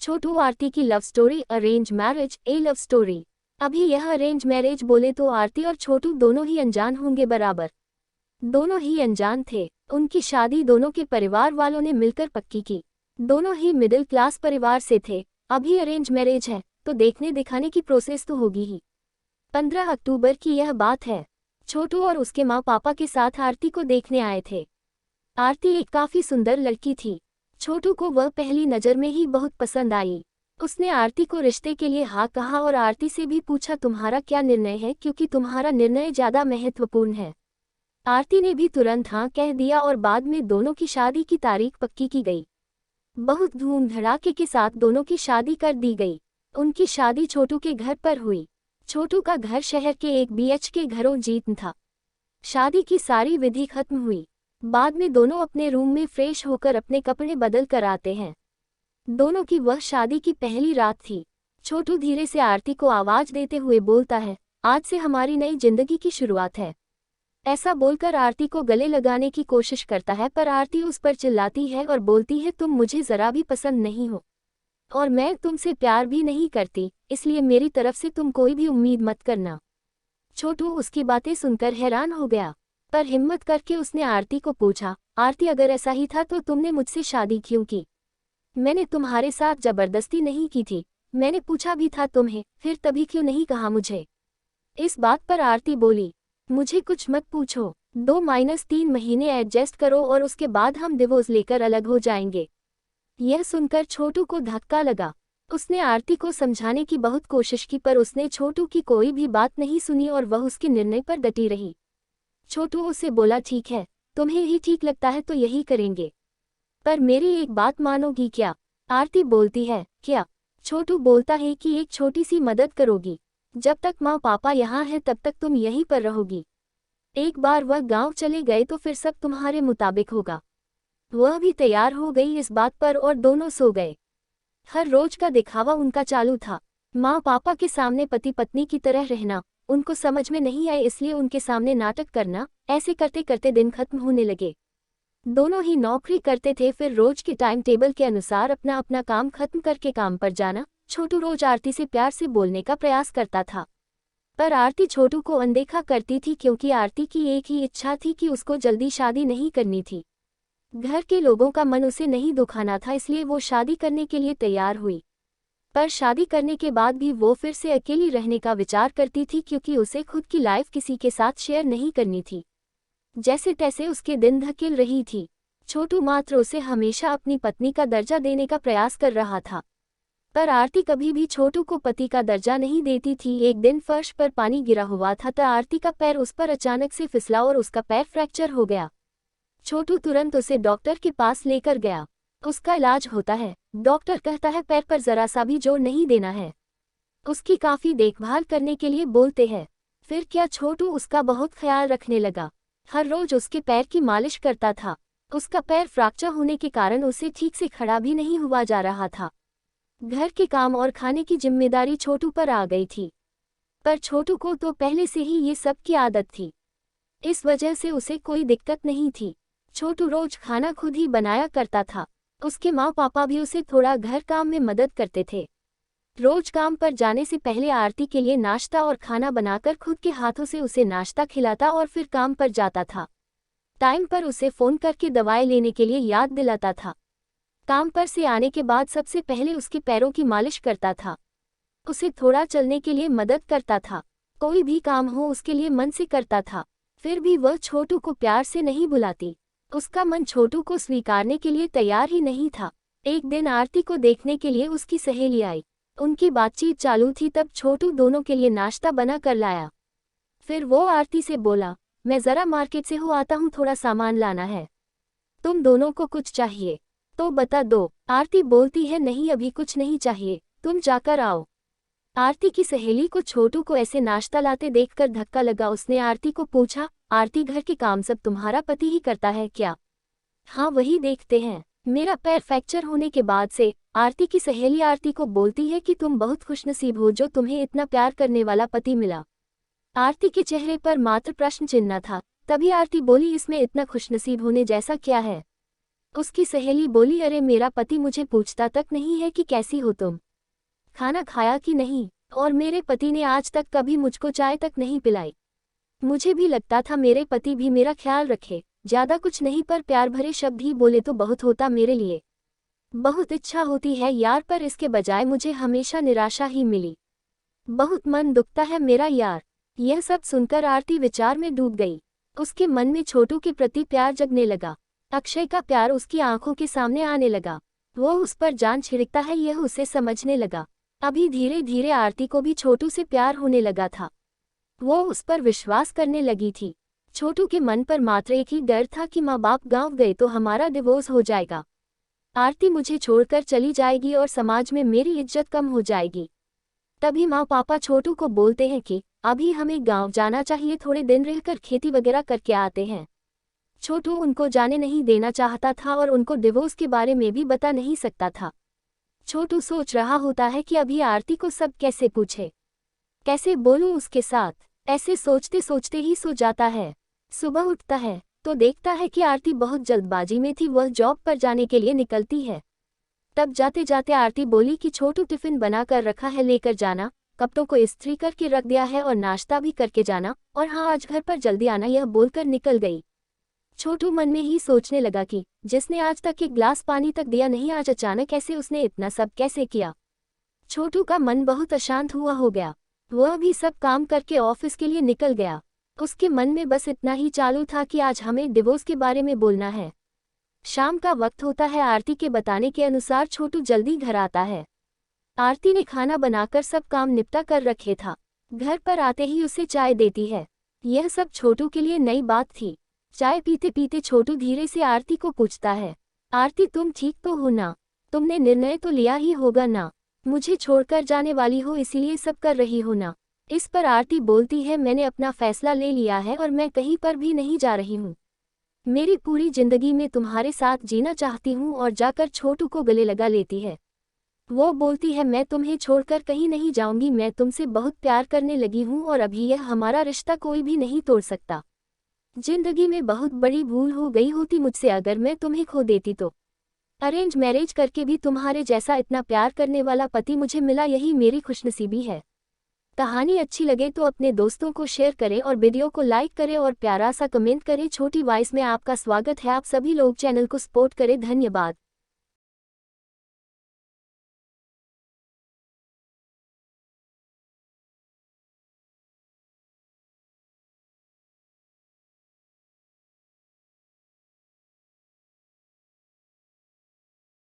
छोटू आरती की love story arrange marriage ए love story. अभी यह अरेंज मैरिज बोले तो आरती और छोटू दोनों ही अनजान होंगे बराबर। दोनों ही अनजान थे। उनकी शादी दोनों के परिवार वालों ने मिलकर पक्की की। दोनों ही मिडिल क्लास परिवार से थे। अभी अरेंज मैरिज है तो देखने दिखाने की प्रोसेस तो होगी ही। 15 अक्टूबर की यह बात है। छोटू और उसके माँ पापा के साथ आरती को देखने आए थे। आरती एक काफी सुंदर लड़की थी। छोटू को वह पहली नज़र में ही बहुत पसंद आई। उसने आरती को रिश्ते के लिए हाँ कहा और आरती से भी पूछा तुम्हारा क्या निर्णय है, क्योंकि तुम्हारा निर्णय ज़्यादा महत्वपूर्ण है। आरती ने भी तुरंत हाँ कह दिया और बाद में दोनों की शादी की तारीख पक्की की गई। बहुत धूम धड़ाके के साथ दोनों की शादी कर दी गई। उनकी शादी छोटू के घर पर हुई। छोटू का घर शहर के एक BHK घरों जीत था। शादी की सारी विधि खत्म हुई। बाद में दोनों अपने रूम में फ्रेश होकर अपने कपड़े बदल कर आते हैं। दोनों की वह शादी की पहली रात थी। छोटू धीरे से आरती को आवाज देते हुए बोलता है, आज से हमारी नई जिंदगी की शुरुआत है। ऐसा बोलकर आरती को गले लगाने की कोशिश करता है, पर आरती उस पर चिल्लाती है और बोलती है तुम मुझे जरा भी पसंद नहीं हो और मैं तुमसे प्यार भी नहीं करती, इसलिए मेरी तरफ से तुम कोई भी उम्मीद मत करना। छोटू उसकी बातें सुनकर हैरान हो गया, पर हिम्मत करके उसने आरती को पूछा, आरती अगर ऐसा ही था तो तुमने मुझसे शादी क्यों की? मैंने तुम्हारे साथ जबरदस्ती नहीं की थी, मैंने पूछा भी था तुम्हें, फिर तभी क्यों नहीं कहा मुझे? इस बात पर आरती बोली, मुझे कुछ मत पूछो, 2-3 महीने एडजस्ट करो और उसके बाद हम डिवोर्स लेकर अलग हो जाएंगे। यह सुनकर छोटू को धक्का लगा। उसने आरती को समझाने की बहुत कोशिश की, पर उसने छोटू की कोई भी बात नहीं सुनी और वह उसके निर्णय पर डटी रही। छोटू उसे बोला, ठीक है, तुम्हें ही ठीक लगता है तो यही करेंगे, पर मेरी एक बात मानोगी क्या? आरती बोलती है, क्या? छोटू बोलता है कि एक छोटी सी मदद करोगी। जब तक माँ पापा यहाँ हैं तब तक तुम यहीं पर रहोगी। एक बार वह गांव चले गए तो फिर सब तुम्हारे मुताबिक होगा। वह भी तैयार हो गई इस बात पर और दोनों सो गए। हर रोज का दिखावा उनका चालू था। माँ पापा के सामने पति पत्नी की तरह रहना उनको समझ में नहीं आए, इसलिए उनके सामने नाटक करना। ऐसे करते करते दिन खत्म होने लगे। दोनों ही नौकरी करते थे, फिर रोज के टाइम टेबल के अनुसार अपना अपना काम खत्म करके काम पर जाना। छोटू रोज आरती से प्यार से बोलने का प्रयास करता था, पर आरती छोटू को अनदेखा करती थी, क्योंकि आरती की एक ही इच्छा थी कि उसको जल्दी शादी नहीं करनी थी। घर के लोगों का मन उसे नहीं दुखाना था, इसलिए वो शादी करने के लिए तैयार हुई। पर शादी करने के बाद भी वो फिर से अकेली रहने का विचार करती थी, क्योंकि उसे खुद की लाइफ किसी के साथ शेयर नहीं करनी थी। जैसे तैसे उसके दिन धकेल रही थी। छोटू मात्र उसे हमेशा अपनी पत्नी का दर्जा देने का प्रयास कर रहा था, पर आरती कभी भी छोटू को पति का दर्जा नहीं देती थी। एक दिन फर्श पर पानी गिरा हुआ था तो आरती का पैर उस पर अचानक से फिसला और उसका पैर फ्रैक्चर हो गया। छोटू तुरंत उसे डॉक्टर के पास लेकर गया। उसका इलाज होता है। डॉक्टर कहता है पैर पर जरा सा भी जोर नहीं देना है, उसकी काफी देखभाल करने के लिए बोलते हैं। फिर क्या, छोटू उसका बहुत ख्याल रखने लगा। हर रोज उसके पैर की मालिश करता था। उसका पैर फ्रैक्चर होने के कारण उसे ठीक से खड़ा भी नहीं हुआ जा रहा था। घर के काम और खाने की जिम्मेदारी छोटू पर आ गई थी, पर छोटू को तो पहले से ही ये सब की आदत थी, इस वजह से उसे कोई दिक्कत नहीं थी। छोटू रोज खाना खुद ही बनाया करता था। उसके माँ पापा भी उसे थोड़ा घर काम में मदद करते थे। रोज काम पर जाने से पहले आरती के लिए नाश्ता और खाना बनाकर खुद के हाथों से उसे नाश्ता खिलाता और फिर काम पर जाता था। टाइम पर उसे फ़ोन करके दवाएं लेने के लिए याद दिलाता था। काम पर से आने के बाद सबसे पहले उसके पैरों की मालिश करता था। उसे थोड़ा चलने के लिए मदद करता था। कोई भी काम हो उसके लिए मन से करता था। फिर भी वह छोटू को प्यार से नहीं बुलाती। उसका मन छोटू को स्वीकारने के लिए तैयार ही नहीं था। एक दिन आरती को देखने के लिए उसकी सहेली आई। उनकी बातचीत चालू थी, तब छोटू दोनों के लिए नाश्ता बना कर लाया। फिर वो आरती से बोला, मैं ज़रा मार्केट से हो आता हूँ, थोड़ा सामान लाना है। तुम दोनों को कुछ चाहिए तो बता दो। आरती बोलती है, नहीं अभी कुछ नहीं चाहिए, तुम जाकर आओ। आरती की सहेली को छोटू को ऐसे नाश्ता लाते देखकर धक्का लगा। उसने आरती को पूछा, आरती घर के काम सब तुम्हारा पति ही करता है क्या? हाँ वही देखते हैं। मेरा पैर फ्रैक्चर होने के बाद से, आरती की सहेली आरती को बोलती है कि तुम बहुत खुशनसीब हो जो तुम्हें इतना प्यार करने वाला पति मिला। आरती के चेहरे पर मात्र प्रश्न चिन्ह था। तभी आरती बोली, इसमें इतना खुशनसीब होने जैसा क्या है? उसकी सहेली बोली, अरे मेरा पति मुझे पूछता तक नहीं है कि कैसी हो तुम, खाना खाया कि नहीं, और मेरे पति ने आज तक कभी मुझको चाय तक नहीं पिलाई। मुझे भी लगता था मेरे पति भी मेरा ख्याल रखे, ज्यादा कुछ नहीं पर प्यार भरे शब्द ही बोले तो बहुत होता मेरे लिए। बहुत इच्छा होती है यार, पर इसके बजाय मुझे हमेशा निराशा ही मिली। बहुत मन दुखता है मेरा यार। यह सब सुनकर आरती विचार में डूब गई। उसके मन में छोटू के प्रति प्यार जगने लगा। अक्षय का प्यार उसकी आंखों के सामने आने लगा। वो उस पर जान छिड़कता है यह उसे समझने लगा। अभी धीरे धीरे आरती को भी छोटू से प्यार होने लगा था। वो उस पर विश्वास करने लगी थी। छोटू के मन पर मात्र एक ही डर था कि माँ बाप गांव गए तो हमारा डिवोर्स हो जाएगा, आरती मुझे छोड़कर चली जाएगी और समाज में मेरी इज्जत कम हो जाएगी। तभी माँ पापा छोटू को बोलते हैं कि अभी हमें गांव जाना चाहिए, थोड़े दिन रहकर खेती वगैरह करके आते हैं। छोटू उनको जाने नहीं देना चाहता था और उनको डिवोर्स के बारे में भी बता नहीं सकता था। छोटू सोच रहा होता है कि अभी आरती को सब कैसे पूछे, कैसे बोलूं उसके साथ। ऐसे सोचते सोचते ही सो जाता है। सुबह उठता है तो देखता है कि आरती बहुत जल्दबाजी में थी, वह जॉब पर जाने के लिए निकलती है। तब जाते जाते आरती बोली कि छोटू टिफिन बना कर रखा है, लेकर जाना, कपड़ों को इस्त्री करके रख दिया है और नाश्ता भी करके जाना, और हाँ आज घर पर जल्दी आना, यह बोलकर निकल गई। छोटू मन में ही सोचने लगा कि जिसने आज तक एक ग्लास पानी तक दिया नहीं, आज अचानक ऐसे उसने इतना सब कैसे किया। छोटू का मन बहुत अशांत हुआ हो गया। वह भी सब काम करके ऑफिस के लिए निकल गया। उसके मन में बस इतना ही चालू था कि आज हमें डिवोर्स के बारे में बोलना है। शाम का वक्त होता है। आरती के बताने के अनुसार छोटू जल्दी घर आता है। आरती ने खाना बनाकर सब काम निपटा कर रखे था। घर पर आते ही उसे चाय देती है। यह सब छोटू के लिए नई बात थी। चाय पीते पीते छोटू धीरे से आरती को पूछता है, आरती तुम ठीक तो हो ना? तुमने निर्णय तो लिया ही होगा ना? मुझे छोड़कर जाने वाली हो इसीलिए सब कर रही हो ना? इस पर आरती बोलती है, मैंने अपना फैसला ले लिया है और मैं कहीं पर भी नहीं जा रही हूँ। मेरी पूरी जिंदगी में तुम्हारे साथ जीना चाहती हूँ, और जाकर छोटू को गले लगा लेती है। वो बोलती है, मैं तुम्हें छोड़कर कहीं नहीं जाऊंगी, मैं तुमसे बहुत प्यार करने लगी हूँ और अभी यह हमारा रिश्ता कोई भी नहीं तोड़ सकता। जिंदगी में बहुत बड़ी भूल हो गई होती मुझसे अगर मैं तुम्हें खो देती तो। अरेंज मैरिज करके भी तुम्हारे जैसा इतना प्यार करने वाला पति मुझे मिला, यही मेरी खुशनसीबी है। कहानी अच्छी लगे तो अपने दोस्तों को शेयर करें और वीडियो को लाइक करें और प्यारा सा कमेंट करें। छोटी वॉइस में आपका स्वागत है। आप सभी लोग चैनल को सपोर्ट करें। धन्यवाद।